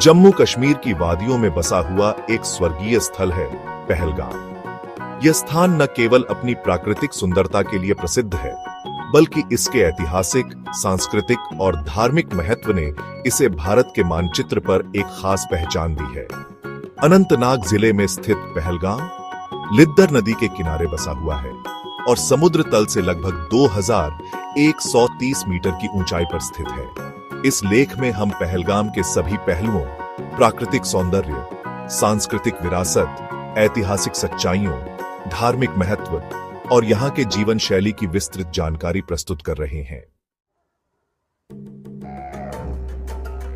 जम्मू कश्मीर की वादियों में बसा हुआ एक स्वर्गीय स्थल है पहलगाम। यह स्थान न केवल अपनी प्राकृतिक सुंदरता के लिए प्रसिद्ध है, बल्कि इसके ऐतिहासिक, सांस्कृतिक और धार्मिक महत्व ने इसे भारत के मानचित्र पर एक खास पहचान दी है। अनंतनाग जिले में स्थित पहलगाम लिद्दर नदी के किनारे बसा हुआ है और समुद्र तल से लगभग 2130 मीटर की ऊंचाई पर स्थित है। इस लेख में हम पहलगाम के सभी पहलुओं, प्राकृतिक सौंदर्य, सांस्कृतिक विरासत, ऐतिहासिक सच्चाइयों, धार्मिक महत्व और यहाँ के जीवन शैली की विस्तृत जानकारी प्रस्तुत कर रहे हैं।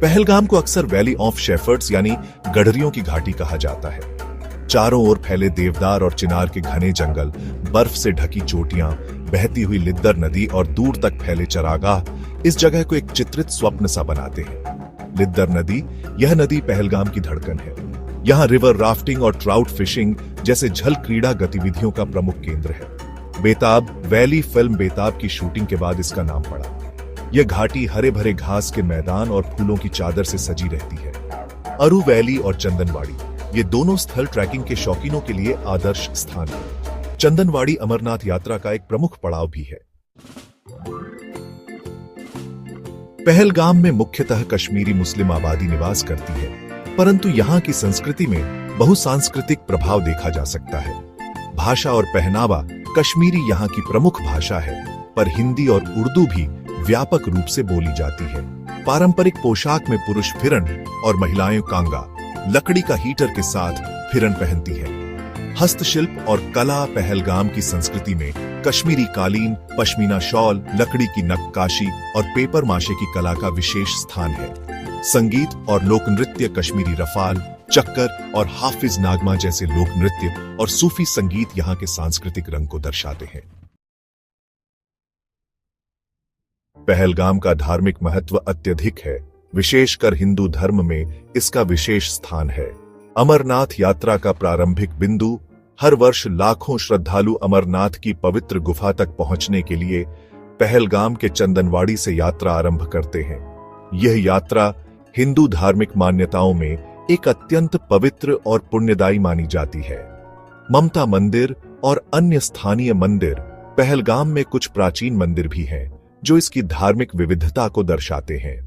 पहलगाम को अक्सर वैली ऑफ शेफर्ड्स यानी गडरियों की घाटी कहा जाता है। चारों ओर फैले देवदार और चिनार के घने जंगल, बर्फ से ढकी चोटियां, बहती हुई लिद्दर नदी और दूर तक फैले चरागाह इस जगह को एक चित्रित स्वप्न सा बनाते हैं। लिद्दर नदी, यह नदी पहलगाम की धड़कन है। यहाँ रिवर राफ्टिंग और ट्राउट फिशिंग जैसे जल क्रीड़ा गतिविधियों का प्रमुख केंद्र है। बेताब वैली फिल्म बेताब की शूटिंग के बाद इसका नाम पड़ा। यह घाटी हरे भरे घास के मैदान और फूलों की चादर से सजी रहती है। अरू वैली और चंदनवाड़ी, ये दोनों स्थल ट्रैकिंग के शौकीनों के लिए आदर्श स्थान है। चंदनवाड़ी अमरनाथ यात्रा का एक प्रमुख पड़ाव भी है। पहलगाम में मुख्यतः कश्मीरी मुस्लिम आबादी निवास करती है, परंतु यहाँ की संस्कृति में बहुसांस्कृतिक प्रभाव देखा जा सकता है। भाषा और पहनावा कश्मीरी यहाँ की प्रमुख भाषा है, पर हिंदी और उर्दू भी व्यापक रूप से बोली जाती है। पारंपरिक पोशाक में पुरुष फिरन और महिलाएं कांगा, लकड़ी का हीटर के साथ फिरन पहनती है। हस्तशिल्प और कला पहलगाम की संस्कृति में कश्मीरी कालीन, पश्मीना शॉल, लकड़ी की नक्काशी और पेपर माशे की कला का विशेष स्थान है। संगीत और लोक नृत्य कश्मीरी रफाल, चक्कर और हाफिज नागमा जैसे लोक नृत्य और सूफी संगीत यहाँ के सांस्कृतिक रंग को दर्शाते हैं। पहलगाम का धार्मिक महत्व अत्यधिक है। विशेषकर हिंदू धर्म में इसका विशेष स्थान है। अमरनाथ यात्रा का प्रारंभिक बिंदु, हर वर्ष लाखों श्रद्धालु अमरनाथ की पवित्र गुफा तक पहुंचने के लिए पहलगाम के चंदनवाड़ी से यात्रा आरंभ करते हैं। यह यात्रा हिंदू धार्मिक मान्यताओं में एक अत्यंत पवित्र और पुण्यदायी मानी जाती है। ममता मंदिर और अन्य स्थानीय मंदिर, पहलगाम में कुछ प्राचीन मंदिर भी हैं जो इसकी धार्मिक विविधता को दर्शाते हैं।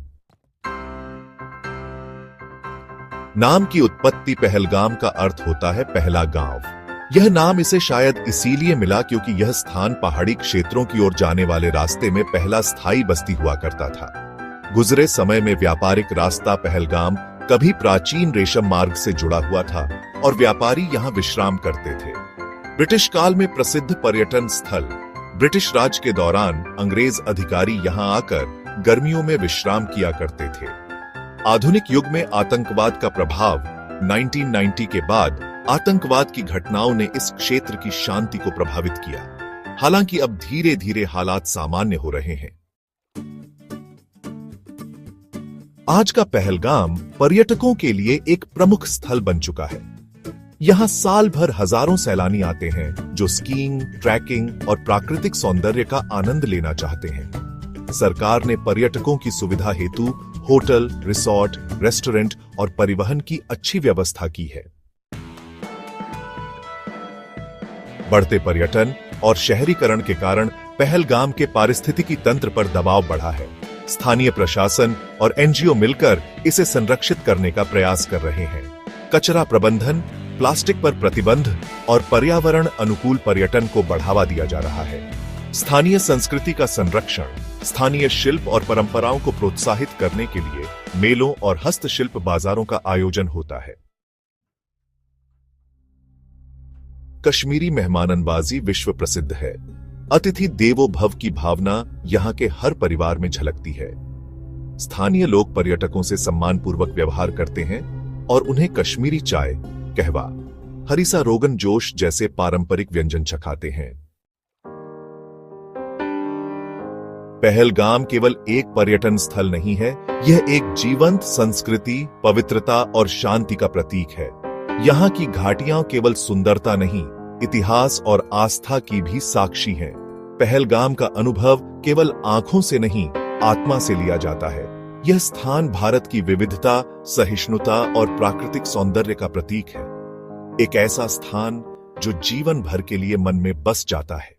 नाम की उत्पत्ति पहलगाम का अर्थ होता है पहला गांव। यह नाम इसे शायद इसीलिए मिला क्योंकि यह स्थान पहाड़ी क्षेत्रों की ओर जाने वाले रास्ते में पहला स्थायी बस्ती हुआ करता था। गुजरे समय में व्यापारिक रास्ता पहलगाम कभी प्राचीन रेशम मार्ग से जुड़ा हुआ था और व्यापारी यहाँ विश्राम करते थे। ब्रिटिश काल में प्रसिद्ध पर्यटन स्थल, ब्रिटिश राज के दौरान अंग्रेज अधिकारी यहाँ आकर गर्मियों में विश्राम किया करते थे। आधुनिक युग में आतंकवाद का प्रभाव 1990 के बाद आतंकवाद की घटनाओं ने इस क्षेत्र की शांति को प्रभावित किया। हालांकि अब धीरे धीरे हालात सामान्य हो रहे हैं। आज का पहलगाम पर्यटकों के लिए एक प्रमुख स्थल बन चुका है। यहाँ साल भर हजारों सैलानी आते हैं जो स्कीइंग, ट्रैकिंग और प्राकृतिक सौंदर्य का आनंद लेना चाहते हैं। सरकार ने पर्यटकों की सुविधा हेतु होटल, रिसोर्ट, रेस्टोरेंट और परिवहन की अच्छी व्यवस्था की है। बढ़ते पर्यटन और शहरीकरण के कारण पहलगाम के पारिस्थितिकी तंत्र पर दबाव बढ़ा है। स्थानीय प्रशासन और एनजीओ मिलकर इसे संरक्षित करने का प्रयास कर रहे हैं। कचरा प्रबंधन, प्लास्टिक पर प्रतिबंध और पर्यावरण अनुकूल पर्यटन को बढ़ावा दिया जा रहा है। स्थानीय संस्कृति का संरक्षण, स्थानीय शिल्प और परंपराओं को प्रोत्साहित करने के लिए मेलों और हस्तशिल्प बाजारों का आयोजन होता है। कश्मीरी मेहमाननवाजी विश्व प्रसिद्ध है। अतिथि देवो भव की भावना यहाँ के हर परिवार में झलकती है। स्थानीय लोग पर्यटकों से सम्मानपूर्वक व्यवहार करते हैं और उन्हें कश्मीरी चाय, कहवा, हरीसा रोगन जोश जैसे पारंपरिक व्यंजन चखाते हैं। पहलगाम केवल एक पर्यटन स्थल नहीं है, यह एक जीवंत संस्कृति, पवित्रता और शांति का प्रतीक है। यहाँ की घाटियां केवल सुंदरता नहीं, इतिहास और आस्था की भी साक्षी हैं। पहलगाम का अनुभव केवल आंखों से नहीं, आत्मा से लिया जाता है। यह स्थान भारत की विविधता, सहिष्णुता और प्राकृतिक सौंदर्य का प्रतीक है। एक ऐसा स्थान जो जीवन भर के लिए मन में बस जाता है।